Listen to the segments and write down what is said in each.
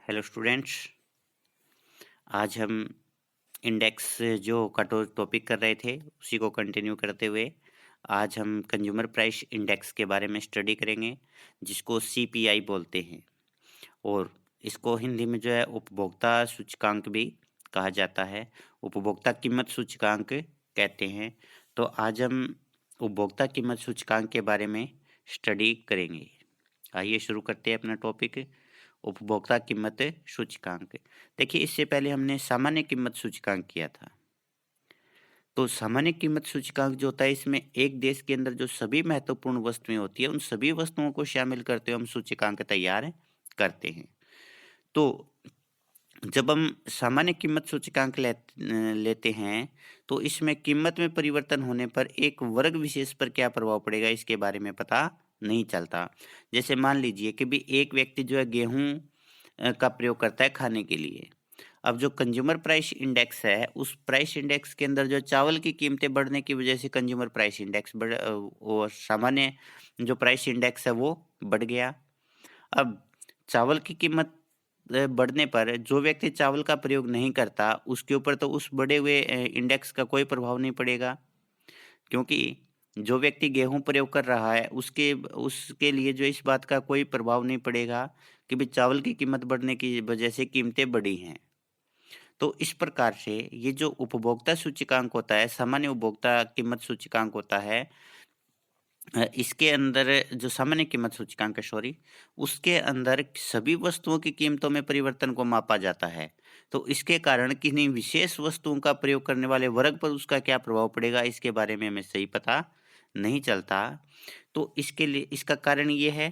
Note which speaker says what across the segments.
Speaker 1: Hello students. आज हम index जो का टॉपिक कर रहे थे उसी को कंटिन्यू करते हुए आज हम कंज्यूमर प्राइस इंडेक्स के बारे में स्टडी करेंगे, जिसको सीपीआई बोलते हैं। और इसको हिंदी में जो है उपभोक्ता सूचकांक भी कहा जाता है, उपभोक्ता कीमत सूचकांक कहते हैं। तो आज हम उपभोक्ता कीमत सूचकांक के बारे में स्टडी करेंगे। आइए शुरू करते हैं अपना टॉपिक, उपभोक्ता कीमत सूचकांक। देखिए, इससे पहले हमने सामान्य कीमत सूचकांक किया था। तो सामान्य कीमत सूचकांक जो होता है, इसमें एक देश के अंदर जो सभी महत्वपूर्ण वस्तुएं होती है, उन सभी वस्तुओं को शामिल करते हुए हम सूचकांक तैयार करते हैं। तो जब हम सामान्य कीमत सूचकांक लेते हैं, तो इसमें कीमत में परिवर्तन होने पर एक वर्ग विशेष पर क्या प्रभाव पड़ेगा, इसके बारे में पता नहीं चलता। जैसे मान लीजिए कि भी एक व्यक्ति जो है गेहूँ का प्रयोग करता है खाने के लिए। अब जो कंज्यूमर प्राइस इंडेक्स है, उस प्राइस इंडेक्स के अंदर जो चावल की कीमतें बढ़ने की वजह से कंज्यूमर प्राइस इंडेक्स और सामान्य जो प्राइस इंडेक्स है वो बढ़ गया। अब चावल की कीमत बढ़ने पर जो व्यक्ति चावल का प्रयोग नहीं करता, उसके ऊपर तो उस बढ़े हुए इंडेक्स का कोई प्रभाव नहीं पड़ेगा, क्योंकि जो व्यक्ति गेहूँ प्रयोग कर रहा है, उसके उसके लिए जो इस बात का कोई प्रभाव नहीं पड़ेगा कि भई चावल की कीमत बढ़ने की वजह से कीमतें बढ़ी हैं। तो इस प्रकार से ये जो उपभोक्ता सूचकांक होता है, सामान्य उपभोक्ता कीमत सूचकांक होता है, इसके अंदर जो सामान्य कीमत सूचकांक है, सॉरी, उसके अंदर सभी वस्तुओं की कीमतों में परिवर्तन को मापा जाता है। तो इसके कारण किन्हीं विशेष वस्तुओं का प्रयोग करने वाले वर्ग पर उसका क्या प्रभाव पड़ेगा, इसके बारे में हमें सही पता नहीं चलता। तो इसके लिए इसका कारण ये है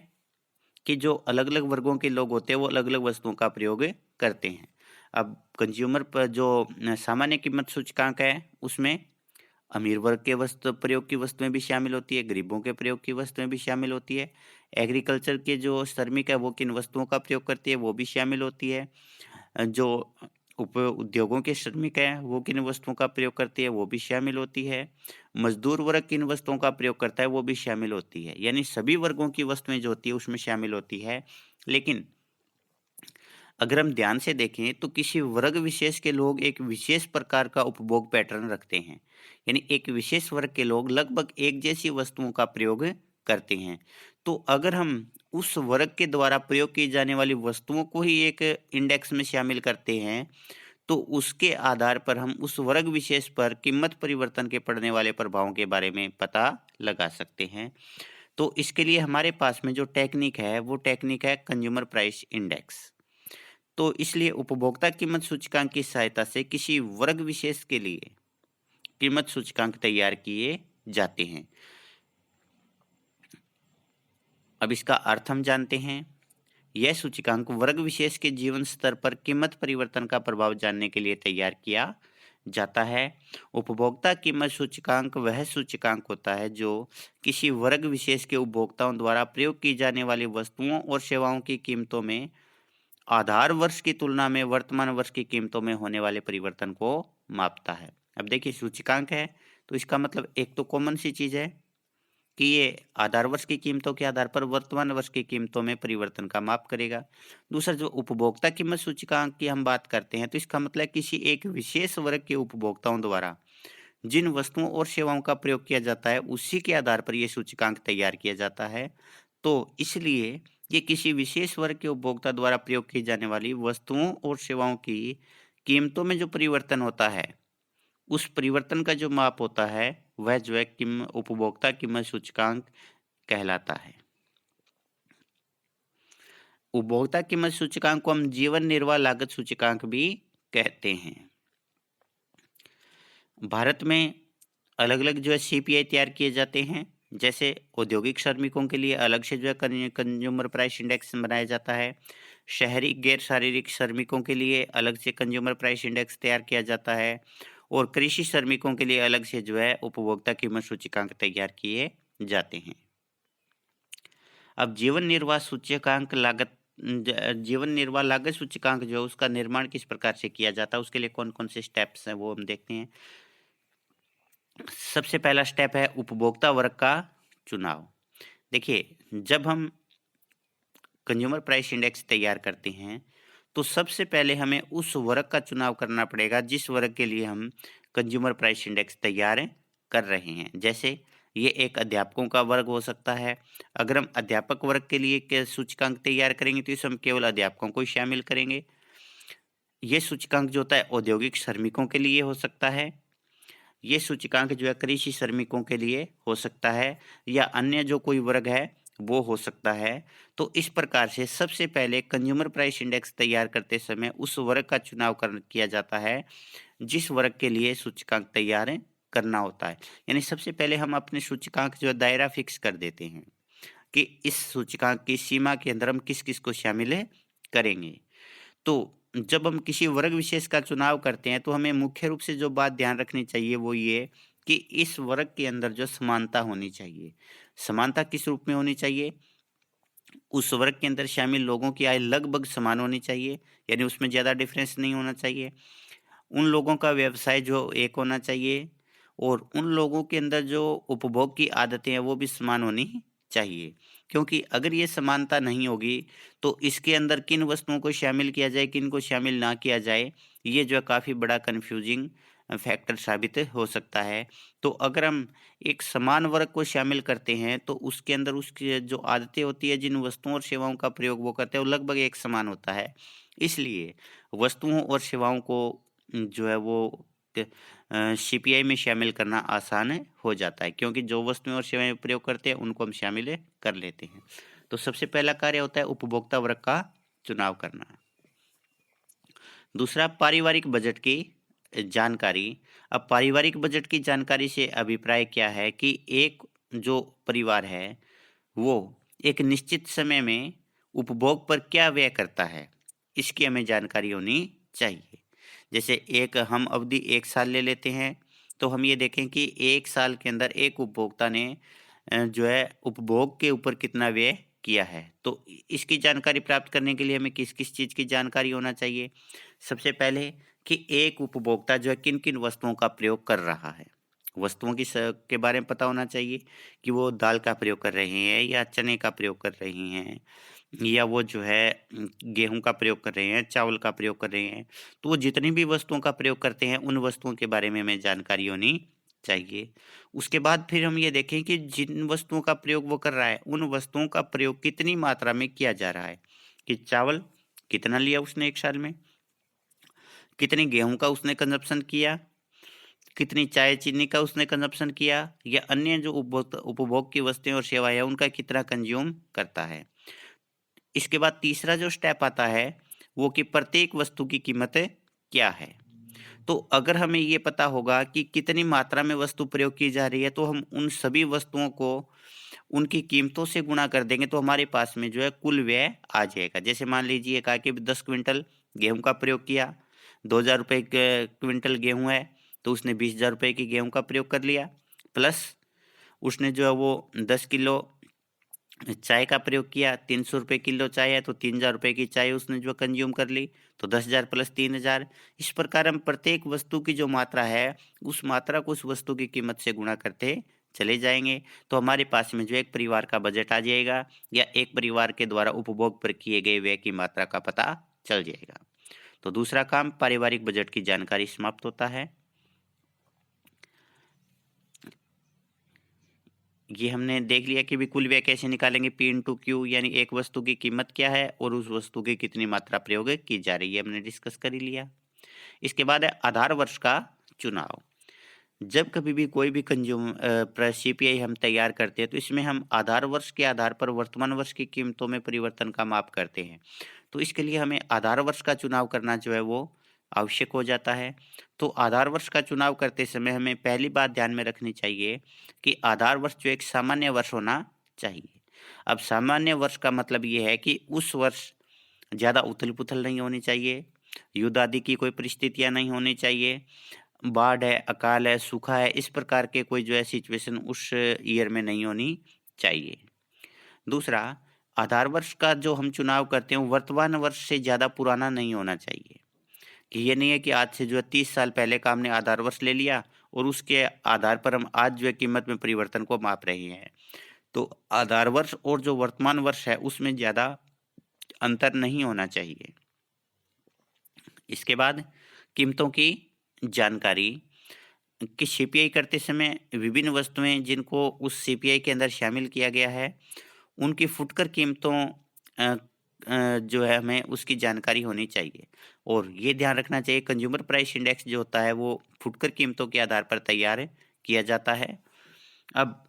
Speaker 1: कि जो अलग-अलग वर्गों के लोग होते हैं, वो अलग-अलग वस्तुओं का प्रयोग करते हैं। अब कंज़्यूमर पर जो सामान्य कीमत सूचकांक है, उसमें अमीर वर्ग के वस्तु प्रयोग की वस्तुएँ भी शामिल होती है, गरीबों के प्रयोग की वस्तुएँ भी शामिल होती है। एग्रीकल्चर के जो श्रमिक है, वो किन वस्तुओं का प्रयोग करते हैं, वो भी शामिल होती है। जो उप उद्योगों के श्रमिक हैं, वो किन वस्तुओं का प्रयोग करते हैं, वो भी शामिल होती है। मज़दूर वर्ग किन वस्तुओं का प्रयोग करता है, वो भी शामिल होती है। यानी सभी वर्गों की वस्तुएँ जो होती है, उसमें शामिल होती है। लेकिन अगर हम ध्यान से देखें, तो किसी वर्ग विशेष के लोग एक विशेष प्रकार का उपभोग पैटर्न रखते हैं। यानी एक विशेष वर्ग के लोग लगभग एक जैसी वस्तुओं का प्रयोग करते हैं। तो अगर हम उस वर्ग के द्वारा प्रयोग की जाने वाली वस्तुओं को ही एक इंडेक्स में शामिल करते हैं, तो उसके आधार पर हम उस वर्ग विशेष पर कीमत परिवर्तन के पड़ने वाले प्रभावों के बारे में पता लगा सकते हैं। तो इसके लिए हमारे पास में जो टेक्निक है, वो टेक्निक है कंज्यूमर प्राइस इंडेक्स। तो इसलिए उपभोक्ता कीमत सूचकांक की सहायता से किसी वर्ग विशेष के लिए कीमत सूचकांक तैयार किए जाते हैं। अब इसका अर्थ हम जानते हैं। यह सूचकांक वर्ग विशेष के जीवन स्तर पर कीमत परिवर्तन का प्रभाव जानने के लिए तैयार किया जाता है। उपभोक्ता कीमत सूचकांक वह सूचकांक होता है जो किसी वर्ग विशेष के उपभोक्ताओं द्वारा प्रयोग की जाने वाली वस्तुओं और सेवाओं की कीमतों में आधार वर्ष की तुलना में वर्तमान वर्ष की कीमतों में होने वाले परिवर्तन को मापता है। अब देखिए, सूचकांक है, तो इसका मतलब एक तो कॉमन सी चीज़ है कि ये आधार वर्ष की कीमतों के आधार पर वर्तमान वर्ष की कीमतों में परिवर्तन का माप करेगा। दूसरा, जो उपभोक्ता कीमत सूचकांक की हम बात करते हैं, तो इसका मतलब किसी एक विशेष वर्ग के उपभोक्ताओं द्वारा जिन वस्तुओं और सेवाओं का प्रयोग किया जाता है, उसी के आधार पर ये सूचकांक तैयार किया जाता है। तो इसलिए ये किसी विशेष वर्ग के उपभोक्ता द्वारा प्रयोग की जाने वाली वस्तुओं और सेवाओं की कीमतों में जो परिवर्तन होता है, उस परिवर्तन का जो माप होता है, वह जो है उपभोक्ता कीमत सूचकांक कहलाता है। उपभोक्ता कीमत सूचकांक को हम जीवन निर्वाह लागत सूचकांक भी कहते हैं। भारत में अलग-अलग जो है सीपीआई तैयार किए जाते हैं। जैसे औद्योगिक श्रमिकों के लिए अलग से जो है कंज्यूमर प्राइस इंडेक्स बनाया जाता है। शहरी गैर शारीरिक श्रमिकों के लिए अलग से कंज्यूमर प्राइस इंडेक्स तैयार किया जाता है, और कृषि श्रमिकों के लिए अलग से जो है उपभोक्ता कीमत सूचकांक तैयार किए जाते हैं। अब जीवन निर्वाह लागत सूचकांक जो है, उसका निर्माण किस प्रकार से किया जाता है, उसके लिए कौन-कौन से स्टेप्स हैं, वो हम देखते हैं। सबसे पहला स्टेप है उपभोक्ता वर्ग का चुनाव। देखिए, जब हम कंज्यूमर प्राइस इंडेक्स तैयार करते हैं, तो सबसे पहले हमें उस वर्ग का चुनाव करना पड़ेगा जिस वर्ग के लिए हम कंज्यूमर प्राइस इंडेक्स तैयार कर रहे हैं। जैसे ये एक अध्यापकों का वर्ग हो सकता है। अगर हम अध्यापक वर्ग के लिए के सूचकांक तैयार करेंगे तो इसमें हम केवल अध्यापकों को ही शामिल करेंगे। ये सूचकांक जो होता है औद्योगिक श्रमिकों के लिए हो सकता है। ये सूचकांक जो है कृषि श्रमिकों के लिए हो सकता है, या अन्य जो कोई वर्ग है वो हो सकता है। तो इस प्रकार से सबसे पहले कंज्यूमर प्राइस इंडेक्स तैयार करते समय उस वर्ग का चुनाव किया जाता है जिस वर्ग के लिए सूचकांक तैयार करना होता है। यानी सबसे पहले हम अपने सूचकांक जो है दायरा फिक्स कर देते हैं कि इस सूचकांक की सीमा के अंदर हम किस किस को शामिल करेंगे। तो जब हम किसी वर्ग विशेष का चुनाव करते हैं तो हमें मुख्य रूप से जो बात ध्यान रखनी चाहिए वो ये कि इस वर्ग के अंदर जो समानता होनी चाहिए। समानता किस रूप में होनी चाहिए? उस वर्ग के अंदर शामिल लोगों की आय लगभग समान होनी चाहिए, यानी उसमें ज़्यादा डिफरेंस नहीं होना चाहिए। उन लोगों का व्यवसाय जो एक होना चाहिए, और उन लोगों के अंदर जो उपभोग की आदतें हैं वो भी समान होनी चाहिए। क्योंकि अगर ये समानता नहीं होगी तो इसके अंदर किन वस्तुओं को शामिल किया जाए, किन को शामिल ना किया जाए, ये जो है काफ़ी बड़ा कन्फ्यूजिंग फैक्टर साबित हो सकता है। तो अगर हम एक समान वर्ग को शामिल करते हैं तो उसके अंदर उसकी जो आदतें होती है, जिन वस्तुओं और सेवाओं का प्रयोग वो करते हैं वो लगभग एक समान होता है। इसलिए वस्तुओं और सेवाओं को जो है वो सीपीआई में शामिल करना आसान हो जाता है, क्योंकि जो वस्तुएं और सेवाएं प्रयोग करते हैं उनको हम शामिल कर लेते हैं। तो सबसे पहला कार्य होता है उपभोक्ता वर्ग का चुनाव करना। दूसरा, पारिवारिक बजट की जानकारी। अब पारिवारिक बजट की जानकारी से अभिप्राय क्या है कि एक जो परिवार है वो एक निश्चित समय में उपभोग पर क्या व्यय करता है, इसकी हमें जानकारी होनी चाहिए। जैसे एक हम अवधि 1 साल ले लेते हैं, तो हम ये देखें कि 1 साल के अंदर एक उपभोक्ता ने जो है उपभोग के ऊपर कितना व्यय किया है। तो इसकी जानकारी प्राप्त करने के लिए हमें किस-किस चीज़ की जानकारी होना चाहिए? सबसे पहले कि एक उपभोक्ता जो है किन-किन वस्तुओं का प्रयोग कर रहा है। वस्तुओं की के बारे में पता होना चाहिए कि वो दाल का प्रयोग कर रहे हैं या चने का प्रयोग कर रही हैं, या वो जो है गेहूँ का प्रयोग कर रहे हैं, चावल का प्रयोग कर रहे हैं। तो वो जितनी भी वस्तुओं का प्रयोग करते हैं उन वस्तुओं के बारे में हमें जानकारी होनी चाहिए। उसके बाद फिर हम ये देखें कि जिन वस्तुओं का प्रयोग वो कर रहा है उन वस्तुओं का प्रयोग कितनी मात्रा में किया जा रहा है, कि चावल कितना लिया उसने 1 साल में, कितने गेहूँ का उसने कंज़म्पशन किया, कितनी चाय चीनी का उसने कंज़म्पशन किया, या अन्य जो उपभोग की वस्तुएँ और सेवाएँ हैं उनका कितना कंज़्यूम करता है। इसके बाद तीसरा जो स्टेप आता है वो कि प्रत्येक वस्तु की कीमत क्या है। तो अगर हमें ये पता होगा कि कितनी मात्रा में वस्तु प्रयोग की जा रही है तो हम उन सभी वस्तुओं को उनकी कीमतों से गुणा कर देंगे तो हमारे पास में जो है कुल व्यय आ जाएगा। जैसे मान लीजिए कहा कि 10 क्विंटल गेहूँ का प्रयोग किया, 2,000 रुपए के क्विंटल गेहूँ है, तो उसने 20,000 रुपए की गेहूँ का प्रयोग कर लिया, प्लस उसने जो है वो 10 किलो चाय का प्रयोग किया, 300 रुपए किलो चाय है तो 3,000 रुपए की चाय उसने जो कंज़्यूम कर ली, तो 10,000 प्लस 3,000। इस प्रकार हम प्रत्येक वस्तु की जो मात्रा है, उस मात्रा को उस वस्तु की कीमत से गुणा करते चले जाएँगे, तो हमारे पास में जो एक परिवार का बजट आ जाएगा, या एक परिवार के द्वारा उपभोग पर किए गए व्यय की मात्रा का पता चल जाएगा। तो दूसरा काम पारिवारिक बजट की जानकारी समाप्त होता है। ये हमने देख लिया कि भी कुल व्यय कैसे निकालेंगे, पी इंटू क्यू, यानी एक वस्तु की कीमत क्या है और उस वस्तु की कितनी मात्रा प्रयोग की जा रही है, हमने डिस्कस कर ही लिया। इसके बाद है आधार वर्ष का चुनाव। जब कभी भी कोई भी सीपीआई हम तैयार करते हैं तो इसमें हम आधार वर्ष के आधार पर वर्तमान वर्ष की कीमतों में परिवर्तन का माप करते हैं। तो इसके लिए हमें आधार वर्ष का चुनाव करना जो है वो आवश्यक हो जाता है। तो आधार वर्ष का चुनाव करते समय हमें पहली बात ध्यान में रखनी चाहिए कि आधार वर्ष जो एक सामान्य वर्ष होना चाहिए। अब सामान्य वर्ष का मतलब ये है कि उस वर्ष ज़्यादा उथल-पुथल नहीं होनी चाहिए, युद्ध आदि की कोई परिस्थितियाँ नहीं होनी चाहिए, बाढ़ है, अकाल है, सूखा है, इस प्रकार के कोई जो है सिचुएशन उस ईयर में नहीं होनी चाहिए। दूसरा, आधार वर्ष का जो हम चुनाव करते हैं वो वर्तमान वर्ष से ज़्यादा पुराना नहीं होना चाहिए, कि ये नहीं है कि आज से जो है 30 साल पहले का हमने आधार वर्ष ले लिया और उसके आधार पर हम आज जो है कीमत में परिवर्तन को माप रहे हैं। तो आधार वर्ष और जो वर्तमान वर्ष है उसमें ज़्यादा अंतर नहीं होना चाहिए। इसके बाद कीमतों की जानकारी कि सीपीआई करते समय विभिन्न वस्तुएं जिनको उस सीपीआई के अंदर शामिल किया गया है, उनकी फुटकर कीमतों जो है हमें उसकी जानकारी होनी चाहिए। और ये ध्यान रखना चाहिए कंज्यूमर प्राइस इंडेक्स जो होता है वो फुटकर कीमतों के आधार पर तैयार किया जाता है। अब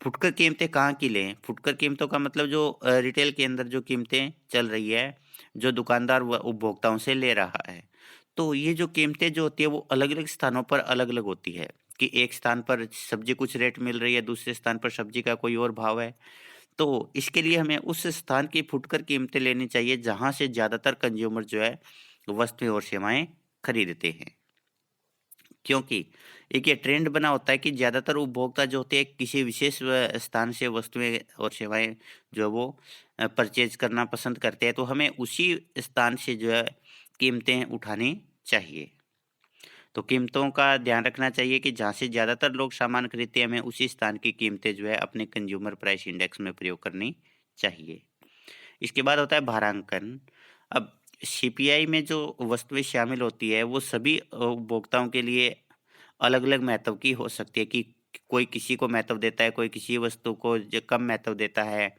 Speaker 1: फुटकर कीमतें कहाँ की लें? फुटकर कीमतों का मतलब जो रिटेल के अंदर जो कीमतें चल रही है, जो दुकानदार व उपभोक्ताओं से ले रहा है। तो ये जो कीमतें जो होती है वो अलग-अलग स्थानों पर अलग-अलग होती है कि एक स्थान पर सब्ज़ी कुछ रेट मिल रही है, दूसरे स्थान पर सब्ज़ी का कोई और भाव है। तो इसके लिए हमें उस स्थान की फुटकर कीमतें लेनी चाहिए जहाँ से ज़्यादातर कंज़्यूमर जो है वस्तुएँ और सेवाएँ खरीदते हैं। क्योंकि एक ये ट्रेंड बना होता है कि ज़्यादातर उपभोक्ता जो होते हैं किसी विशेष स्थान से वस्तुएँ और सेवाएँ जो है वो परचेज़ करना पसंद करते हैं, तो हमें उसी स्थान से जो है कीमतें उठानी चाहिए। तो कीमतों का ध्यान रखना चाहिए कि जहाँ से ज़्यादातर लोग सामान खरीदते हैं, हमें उसी स्थान की कीमतें जो है अपने कंज़्यूमर प्राइस इंडेक्स में प्रयोग करनी चाहिए। इसके बाद होता है भारांकन। अब सीपीआई में जो वस्तुएँ शामिल होती है, वो सभी उपभोक्ताओं के लिए अलग-अलग महत्व की हो सकती है कि कोई किसी को महत्व देता है, कोई किसी वस्तु को कम महत्व देता है,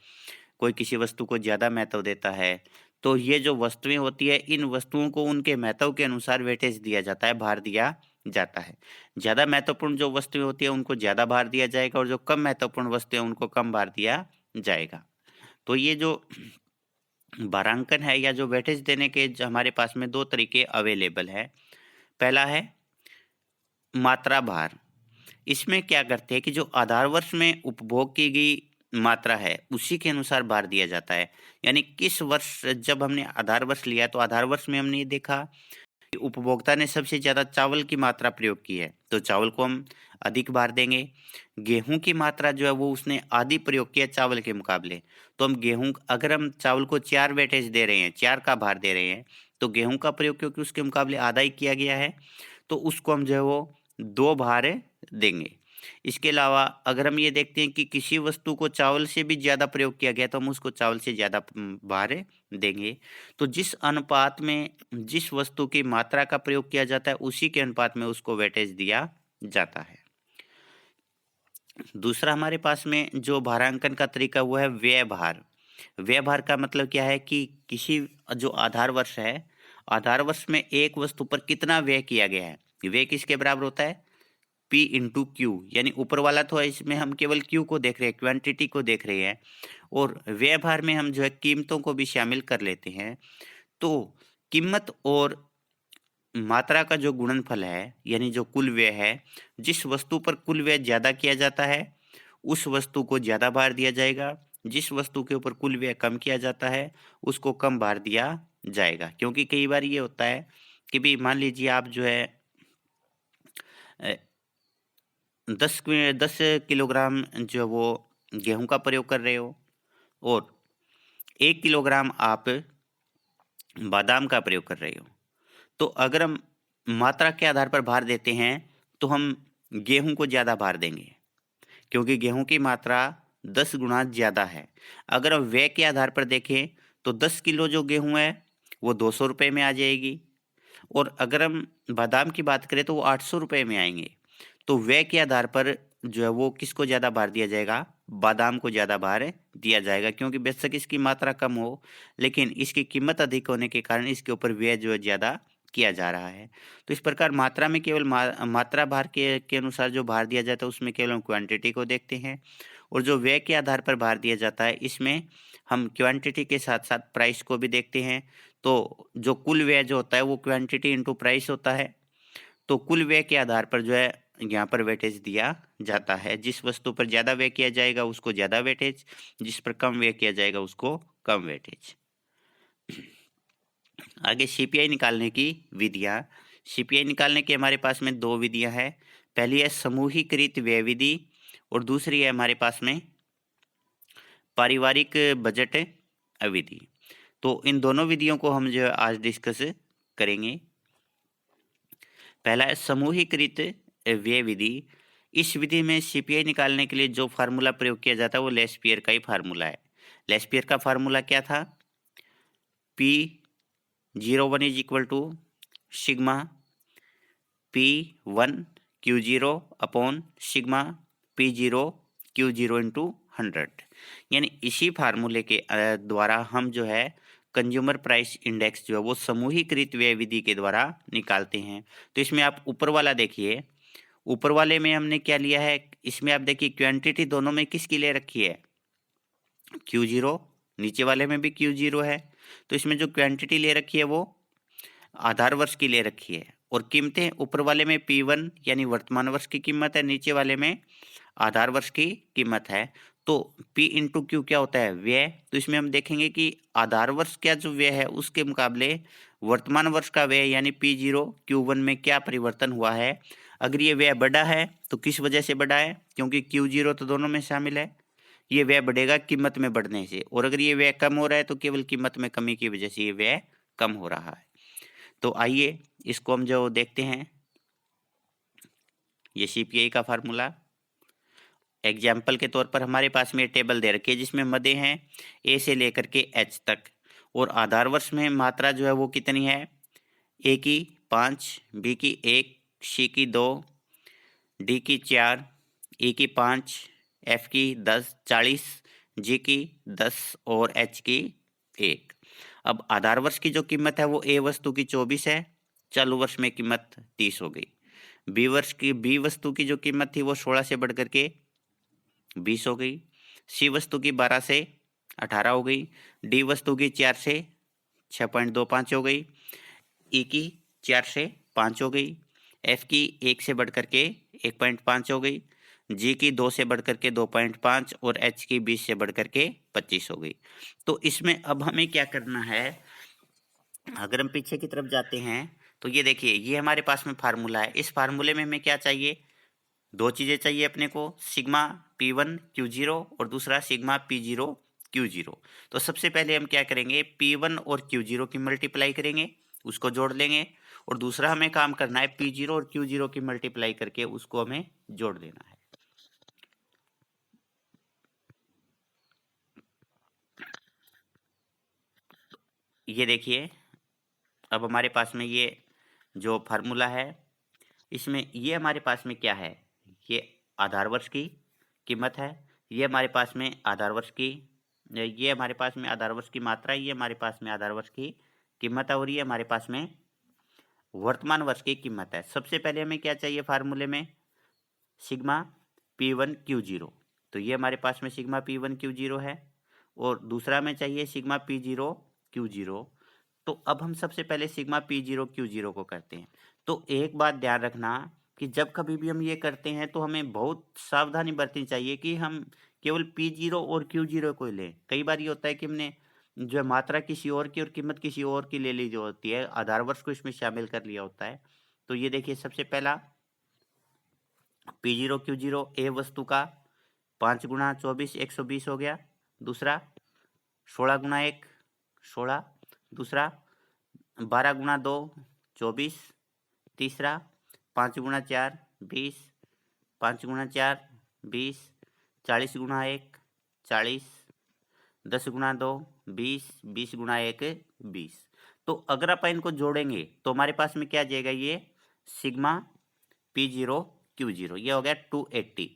Speaker 1: कोई किसी वस्तु को ज़्यादा महत्व देता है। तो ये जो वस्तुएँ होती हैं, इन वस्तुओं को उनके महत्व के अनुसार वेटेज दिया जाता है, भार दिया जाता है। ज़्यादा महत्वपूर्ण जो वस्तुएँ होती हैं, उनको ज़्यादा भार दिया जाएगा और जो कम महत्वपूर्ण वस्तुएँ हैं, उनको कम भार दिया जाएगा। तो ये जो भारांकन है या जो वेटेज देने के हमारे पास में 2 तरीके अवेलेबल हैं। पहला है मात्रा भार। इसमें क्या करते हैं कि जो आधार वर्ष में उपभोग की गई मात्रा है, उसी के अनुसार भार दिया जाता है। यानी किस वर्ष जब हमने आधार वर्ष लिया, तो आधार वर्ष में हमने ये देखा कि उपभोक्ता ने सबसे ज़्यादा चावल की मात्रा प्रयोग की है, तो चावल को हम अधिक भार देंगे। गेहूँ की मात्रा जो है वो उसने आधी प्रयोग किया चावल के मुकाबले, तो हम गेहूँ अगर हम चावल को 4 वेटेज दे रहे हैं, 4 का भार दे रहे हैं, तो गेहूँ का प्रयोग क्योंकि उसके मुकाबले आधा ही किया गया है, तो उसको हम जो है वो 2 भार देंगे। इसके अलावा अगर हम ये देखते हैं कि किसी वस्तु को चावल से भी ज़्यादा प्रयोग किया गया, तो हम उसको चावल से ज़्यादा भार देंगे। तो जिस अनुपात में जिस वस्तु की मात्रा का प्रयोग किया जाता है, उसी के अनुपात में उसको वेटेज दिया जाता है। दूसरा हमारे पास में जो भारांकन का तरीका वो है व्यय भार। व्यय भार का मतलब क्या है कि किसी जो आधार वर्ष है, आधार वर्ष में एक वस्तु पर कितना व्यय किया गया है। व्यय किसके बराबर होता है? P इंटू क्यू, यानी ऊपर वाला तो है, इसमें हम केवल क्यू को देख रहे हैं, क्वांटिटी को देख रहे हैं, और व्यय भार में हम जो है कीमतों को भी शामिल कर लेते हैं। तो कीमत और मात्रा का जो गुणनफल है, यानी जो कुल व्यय है, जिस वस्तु पर कुल व्यय ज़्यादा किया जाता है, उस वस्तु को ज़्यादा भार दिया जाएगा। जिस वस्तु के ऊपर कुल व्यय कम किया जाता है, उसको कम भार दिया जाएगा। क्योंकि कई बार ये होता है कि भई मान लीजिए आप जो है 10 किलोग्राम जो है वो गेहूँ का प्रयोग कर रहे हो और 1 किलोग्राम आप बादाम का प्रयोग कर रहे हो। तो अगर हम मात्रा के आधार पर भार देते हैं, तो हम गेहूँ को ज़्यादा भार देंगे, क्योंकि गेहूँ की मात्रा 10 गुना ज़्यादा है। अगर हम व्यय के आधार पर देखें, तो 10 किलो जो गेहूँ है, वो ₹200 में आ जाएगी, और अगर हम बादाम की बात करें, तो वो ₹800 में आएँगे। तो व्यय के आधार पर जो है वो किसको ज़्यादा भार दिया जाएगा? बादाम को ज़्यादा भार दिया जाएगा, क्योंकि बेशक इसकी मात्रा कम हो, लेकिन इसकी कीमत अधिक होने के कारण इसके ऊपर व्यय जो है ज़्यादा किया जा रहा है। तो इस प्रकार मात्रा में केवल मात्रा भार के अनुसार जो भार दिया जाता है, उसमें केवल हम क्वांटिटी को देखते हैं, और जो व्यय के आधार पर भार दिया जाता है, इसमें हम क्वांटिटी के साथ-साथ प्राइस को भी देखते हैं। तो जो कुल व्यय जो होता है, वो क्वांटिटी इंटू प्राइस होता है। तो कुल व्यय के आधार पर जो है यहाँ पर वेटेज दिया जाता है। जिस वस्तु पर ज़्यादा व्यय किया जाएगा उसको ज़्यादा वेटेज, जिस पर कम व्यय किया जाएगा उसको कम वेटेज। आगे सीपीआई निकालने की विधियाँ। सीपीआई निकालने की हमारे पास में 2 विधियाँ हैं। पहली है समूहीकृत व्यय विधि और दूसरी है हमारे पास में पारिवारिक बजट विधि। तो इन दोनों विधियों को हम जो है आज डिस्कस करेंगे। पहला है समूहीकृत व्यय विधि। इस विधि में सीपीआई निकालने के लिए जो फार्मूला प्रयोग किया जाता है वो लेस्पियर का ही फार्मूला है। लेस्पियर का फार्मूला क्या था? P01 is equal to sigma P1 Q0 upon sigma P0 Q0 into 100। यानी इसी फार्मूले के द्वारा हम जो है कंज्यूमर प्राइस इंडेक्स जो है वो समूहीकृत व्यय विधि के द्वारा निकालते हैं। तो इसमें आप ऊपर वाला देखिए, ऊपर वाले में हमने क्या लिया है, इसमें आप देखिए क्वांटिटी दोनों में किसकी ले रखी है, Q0, नीचे वाले में भी Q0 है। तो इसमें जो क्वांटिटी ले रखी है वो आधार वर्ष की ले रखी है, और कीमतें ऊपर वाले में P1 यानी वर्तमान वर्ष की कीमत है, नीचे वाले में आधार वर्ष की कीमत है। तो P इंटू क्यू क्या होता है, व्यय। तो इसमें हम देखेंगे कि आधार वर्ष का जो व्यय है उसके मुकाबले वर्तमान वर्ष का व्यय यानी P0 Q1 में क्या परिवर्तन हुआ है। अगर ये व्यय बढ़ा है तो किस वजह से बढ़ा है, क्योंकि Q0 तो दोनों में शामिल है, ये व्यय बढ़ेगा कीमत में बढ़ने से। और अगर ये व्यय कम हो रहा है तो केवल कीमत में कमी की वजह से ये व्यय कम हो रहा है। तो आइए इसको हम जो देखते हैं, ये CPI का फार्मूला एग्जाम्पल के तौर पर हमारे पास में टेबल दे रखी है जिसमें मदे हैं A से लेकर के H तक, और आधार वर्ष में मात्रा जो है वो कितनी है, A की 5, B की 1, C की 2, D की 4, E की 5, F की 10, 40, G की 10 और H की 1। अब आधार वर्ष की जो कीमत है वो A वस्तु की 24 है, चालू वर्ष में कीमत 30 हो गई। B वस्तु की जो कीमत थी वो 16 से बढ़ करके 20 हो गई। C वस्तु की 12 से 18 हो गई। D वस्तु की 4 से 6.25 हो गई। E की 4 से 5 हो गई। F की 1 से बढ़ करके 1.5 हो गई। G की 2 से बढ़ करके 2.5 और H की 20 से बढ़ करके 25 हो गई। तो इसमें अब हमें क्या करना है, अगर हम पीछे की तरफ जाते हैं तो ये देखिए, ये हमारे पास में फार्मूला है। इस फार्मूले में हमें क्या चाहिए, दो चीज़ें चाहिए अपने को, सिग्मा P1 Q0 और दूसरा सिग्मा P0 Q0। तो सबसे पहले हम क्या करेंगे, P1 और Q0 की मल्टीप्लाई करेंगे, उसको जोड़ लेंगे, और दूसरा हमें काम करना है P0 और Q0 की मल्टीप्लाई करके उसको हमें जोड़ देना है। ये देखिए, अब हमारे पास में ये जो फार्मूला है, इसमें ये हमारे पास में क्या है, ये आधार वर्ष की कीमत है, ये हमारे पास में आधार वर्ष की, ये हमारे पास में आधार वर्ष की मात्रा, ये हमारे पास में आधार वर्ष की कीमत है, और ये हमारे पास में वर्तमान वर्ष की कीमत है। सबसे पहले हमें क्या चाहिए फार्मूले में, सिग्मा P1 Q0। तो ये हमारे पास में सिग्मा P1 Q0 है, और दूसरा में चाहिए सिग्मा P0 Q0। तो अब हम सबसे पहले सिग्मा P0 Q0 को करते हैं। तो एक बात ध्यान रखना कि जब कभी भी हम ये करते हैं तो हमें बहुत सावधानी बरतनी चाहिए कि हम केवल P0 और Q0 को ही लें। कई बार ये होता है कि हमने जो है मात्रा किसी और की और कीमत किसी और की ले ली जो होती है, आधार वर्ष को इसमें शामिल कर लिया होता है। तो ये देखिए, सबसे पहला P0 Q0 A वस्तु का 5 गुणा 24 120 हो गया। दूसरा 16 गुणा 1 16, दूसरा 12 गुणा 2 24, तीसरा 5 गुणा 4 20, 5 गुणा 4 20, 40 गुणा 1 40, 10 गुणा 2 20, 20 गुणा 1 20। तो अगर आप इनको जोड़ेंगे तो हमारे पास में क्या आ जाएगा, ये सिग्मा P0 Q0, ये हो गया 280।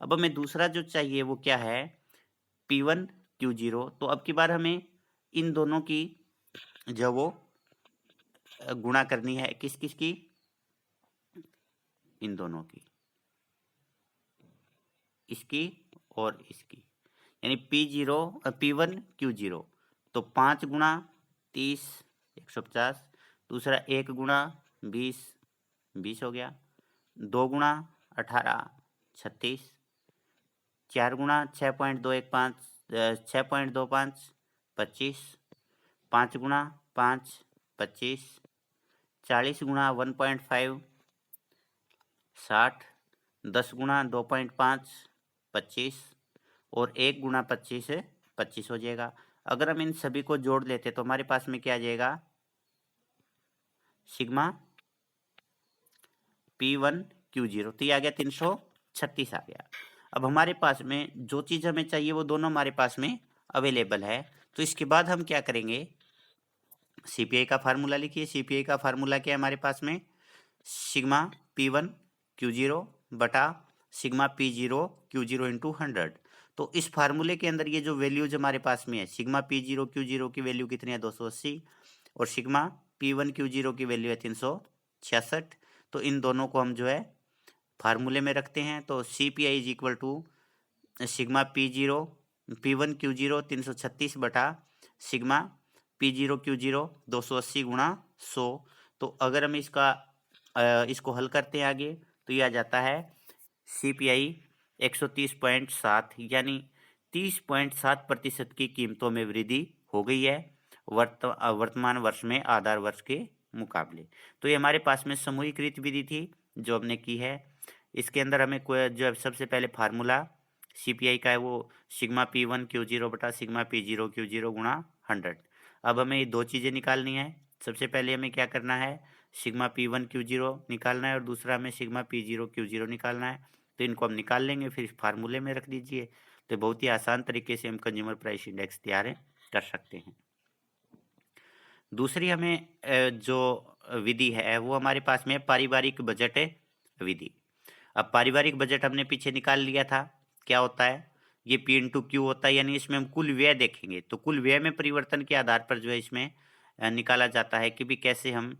Speaker 1: अब हमें दूसरा जो चाहिए वो क्या है, P1 Q0। तो अब की बार हमें इन दोनों की जो वो गुणा करनी है, किस किस की, इन दोनों की, इसकी और इसकी, यानी P1 Q0। तो 5 गुणा 30 150, दूसरा 1 गुणा 20 20 हो गया, 2 गुणा 18 36, 4 गुणा 6.215 6.25 25, 5 गुणा 5 25, 40 गुणा 1.5 60, 10 गुणा 2.5 25, और 1 गुणा 25 25 हो जाएगा। अगर हम इन सभी को जोड़ लेते तो हमारे पास में क्या आ जाएगा, सिग्मा P1 Q0। तो ये आ गया 336 आ गया। अब हमारे पास में जो चीज़ हमें चाहिए वो दोनों हमारे पास में अवेलेबल है। तो इसके बाद हम क्या करेंगे, सीपीआई का फार्मूला लिखिए। सीपीआई का फार्मूला क्या है हमारे पास में? सिग्मा P1 Q0 बटा सिग्मा P0 Q0 इंटू 100। तो इस फार्मूले के अंदर ये जो वैल्यूज हमारे पास में है, सिग्मा P0 Q0 की वैल्यू कितनी है? 280, और सिग्मा P1 Q0 की वैल्यू है 366। तो इन दोनों को हम जो है फार्मूले में रखते हैं। तो C P I is equal to sigma P0 P1 Q0 336 बटा सिग्मा P0 Q0 280 गुणा 100। तो अगर हम इसको हल करते हैं आगे, तो ये आ जाता है CPI 130.7, यानी 30.7% की कीमतों में वृद्धि हो गई है वर्तमान वर्ष में आधार वर्ष के मुकाबले। तो ये हमारे पास में समूहीकृत विधि थी जो हमने की है। इसके अंदर हमें जो सबसे पहले फार्मूला CPI का है वो सिग्मा P1 Q0 बटा सिग्मा P0 Q0 गुणा 100। अब हमें ये दो चीज़ें निकालनी है। सबसे पहले हमें क्या करना है? सिग्मा P1 Q0 निकालना है, और दूसरा हमें सिग्मा P0 Q0 निकालना है। तो इनको हम निकाल लेंगे, फिर फार्मूले में रख दीजिए। तो बहुत ही आसान तरीके से हम कंज्यूमर प्राइस इंडेक्स तैयार कर सकते हैं। दूसरी हमें जो विधि है वो हमारे पास में पारिवारिक बजट विधि। अब पारिवारिक बजट हमने पीछे निकाल लिया था। क्या होता है? ये P इंटू क्यू होता है, यानी इसमें हम कुल व्यय देखेंगे। तो कुल व्यय में परिवर्तन के आधार पर जो है इसमें निकाला जाता है कि भी कैसे हम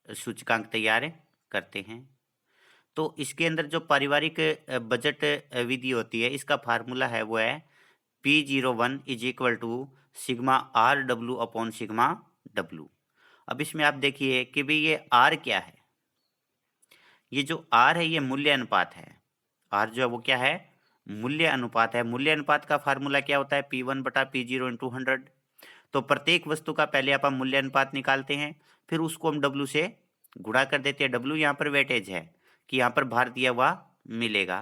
Speaker 1: सूचकांक तैयार करते हैं। तो इसके अंदर जो पारिवारिक बजट विधि होती है, इसका फार्मूला है वो है P01 is equal to sigma RW upon sigma W। अब इसमें आप देखिए कि भाई ये R क्या है? ये जो R है ये मूल्य अनुपात है। R जो है वो क्या है? मूल्य अनुपात है। मूल्य अनुपात का फार्मूला क्या होता है? P1 बटा P0 इंटू 100। तो प्रत्येक वस्तु का पहले आप मूल्य अनुपात निकालते हैं, फिर उसको हम W से गुणा कर देते हैं। W यहाँ पर वेटेज है कि यहाँ पर भार दिया हुआ मिलेगा।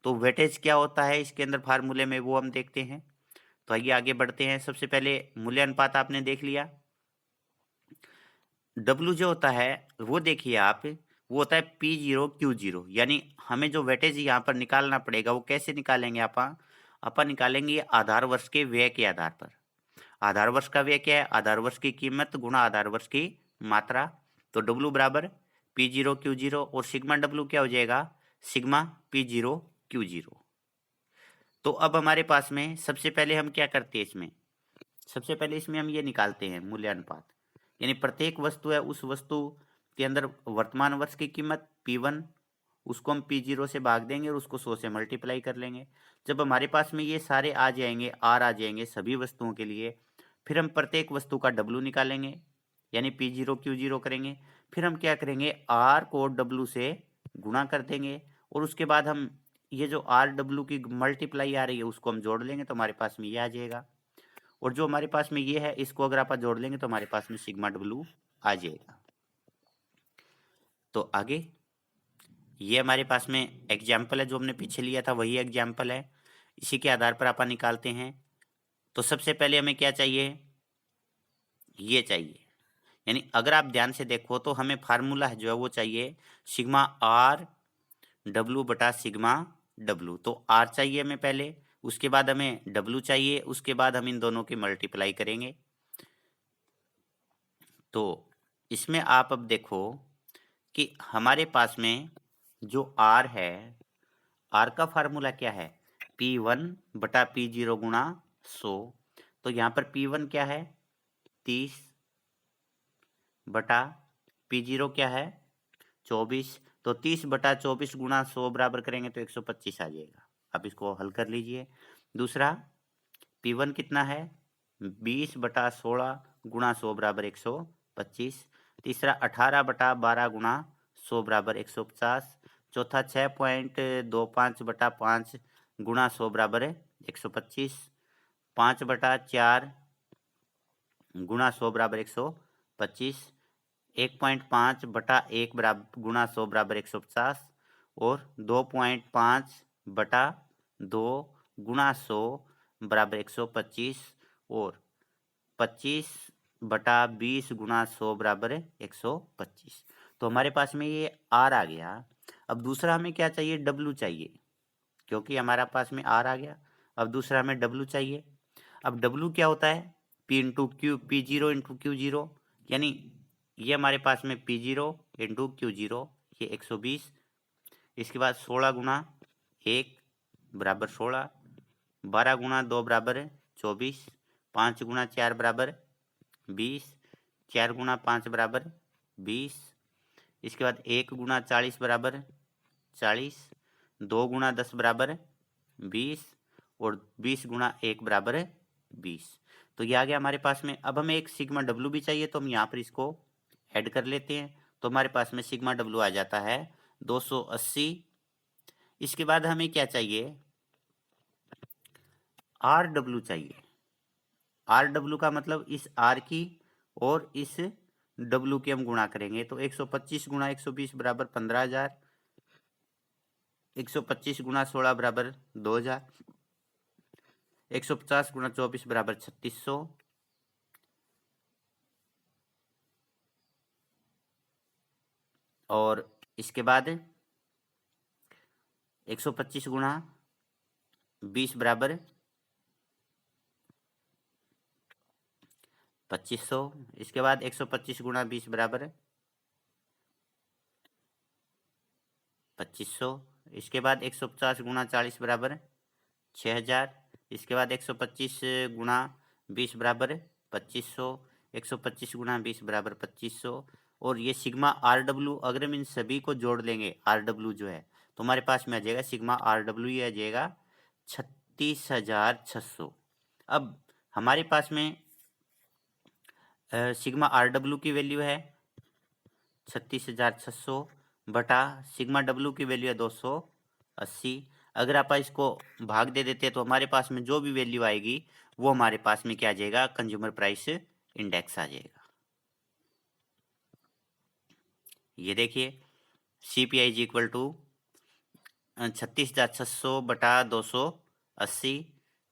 Speaker 1: तो वेटेज क्या होता है इसके अंदर फार्मूले में, वो हम देखते हैं। तो आइए आगे बढ़ते हैं। सबसे पहले मूल्य अनुपात आपने देख लिया। W जो होता है वो देखिए आप, वो होता है P0 Q0, यानी हमें जो वेटेज यहाँ पर निकालना पड़ेगा वो कैसे निकालेंगे? अपन निकालेंगे आधार वर्ष के व्यय के आधार पर। आधार वर्ष का व्यय क्या है? आधार वर्ष की कीमत गुणा आधार वर्ष की मात्रा। तो W बराबर P0 Q0, और सिग्मा W क्या हो जाएगा? Sigma P0 Q0। तो अब हमारे पास में सबसे पहले हम क्या करते हैं इसमें? सबसे पहले इसमें हम ये निकालते हैं मूल्य अनुपात, यानी प्रत्येक वस्तु है उस वस्तु के अंदर वर्तमान वर्ष की कीमत P1, उसको हम P0 से भाग देंगे और उसको 100 से मल्टीप्लाई कर लेंगे। जब हमारे पास में ये सारे आ जाएंगे, R आ जाएंगे सभी वस्तुओं के लिए, फिर हम प्रत्येक वस्तु का W निकालेंगे, यानी P0 Q0 करेंगे। फिर हम क्या करेंगे? R को W से गुणा कर देंगे, और उसके बाद हम ये जो RW की मल्टीप्लाई आ रही है उसको हम जोड़ लेंगे, तो हमारे पास में ये आ जाएगा। और जो हमारे पास में ये है इसको अगर आप जोड़ लेंगे तो हमारे पास में सिग्मा W आ जाएगा। तो आगे ये हमारे पास में एग्जाम्पल है जो हमने पीछे लिया था, वही एग्जाम्पल है। इसी के आधार पर आप निकालते हैं। तो सबसे पहले हमें क्या चाहिए? ये चाहिए, यानी अगर आप ध्यान से देखो तो हमें फार्मूला जो है वो चाहिए सिग्मा RW बटा सिग्मा W। तो R चाहिए हमें पहले, उसके बाद हमें W चाहिए, उसके बाद हम इन दोनों की मल्टीप्लाई करेंगे। तो इसमें आप अब देखो कि हमारे पास में जो R है, R का फार्मूला क्या है? P1 बटा P0 गुणा 100। तो यहाँ पर P1 क्या है? 30 बटा P0 क्या है? 24। तो 30 बटा 24 गुणा 100 बराबर करेंगे तो 125 आ जाएगा। आप इसको हल कर लीजिए। दूसरा P1 कितना है? 20 बटा 16 गुणा 100 बराबर 125। तीसरा 18 बटा 12 गुणा 100 बराबर 150। चौथा 6.25 बटा 5 गुणा 100 बराबर 125। 5 बटा 4 गुणा 100 बराबर 125। 1.5 बटा 1 बराबर गुणा 100 बराबर 150, और 2.5 बटा 2 गुणा 100 बराबर 125, और 25 बटा 20 गुणा 100 बराबर 125। तो हमारे पास में ये R आ गया। अब दूसरा हमें क्या चाहिए? W चाहिए, क्योंकि हमारे पास में R आ गया। अब दूसरा हमें W चाहिए। अब W क्या होता है? P into Q P0 into Q0, यानी ये हमारे पास में P0 इंटू Q0 ये 120। इसके बाद 16 गुना 1 बराबर 16, 12 गुना 2 बराबर 24, 5 गुना 4 बराबर 20, 4 गुना 5 बराबर 20। इसके बाद 1 गुना 40 बराबर 40, 2 गुना 10 बराबर 20 और 20 गुना 1 बराबर 20। तो ये आ गया हमारे पास में। अब हमें एक सिग्मा डब्ल्यू भी चाहिए, तो हम यहाँ पर इसको ऐड कर लेते हैं। तो हमारे पास में सिग्मा डब्ल्यू आ जाता है 280। इसके बाद हमें क्या चाहिए, आर डब्ल्यू चाहिए। आर डब्ल्यू का मतलब इस आर की और इस डब्ल्यू की हम गुणा करेंगे। तो 125 गुणा 120 बराबर 15,000, 125 गुणा 16 बराबर 2,000, 150 गुणा 24 बराबर 3600, और इसके बाद 125 गुणा 20 बराबर 2500। इसके बाद 125 गुणा 20 बराबर 2500। इसके बाद 150 गुणा 40 बराबर 6,000। इसके बाद 125 गुणा 20 बराबर 2500, 125 गुणा 20 बराबर 2500। और ये सिग्मा आर डब्ल्यू, अगर हम इन सभी को जोड़ लेंगे, आर डब्ल्यू जो है, तो हमारे पास में आ जाएगा सिग्मा आर डब्ल्यू, ये आ जाएगा 36,600। अब हमारे पास में सिग्मा आर डब्ल्यू की वैल्यू है 36,600 बटा सिग्मा डब्ल्यू की वैल्यू है 280। अगर आप इसको भाग दे देते हैं तो हमारे पास में जो भी वैल्यू आएगी वो हमारे पास में क्या आ जाएगा, कंज्यूमर प्राइस इंडेक्स आ जाएगा। ये देखिए CPI इज इक्वल टू 36,600 बटा 280,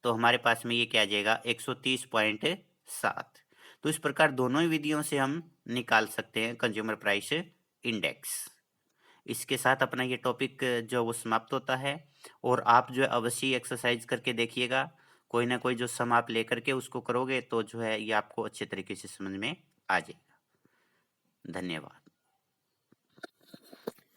Speaker 1: तो हमारे पास में ये क्या आ जाएगा 130.7। तो इस प्रकार दोनों ही विधियों से हम निकाल सकते हैं कंज्यूमर प्राइस इंडेक्स। इसके साथ अपना ये टॉपिक जो वो समाप्त होता है। और आप जो है अवश्य एक्सरसाइज करके देखिएगा, कोई ना कोई जो सम आप लेकर के उसको करोगे तो जो है ये आपको अच्छे तरीके से समझ में आ जाएगा। धन्यवाद।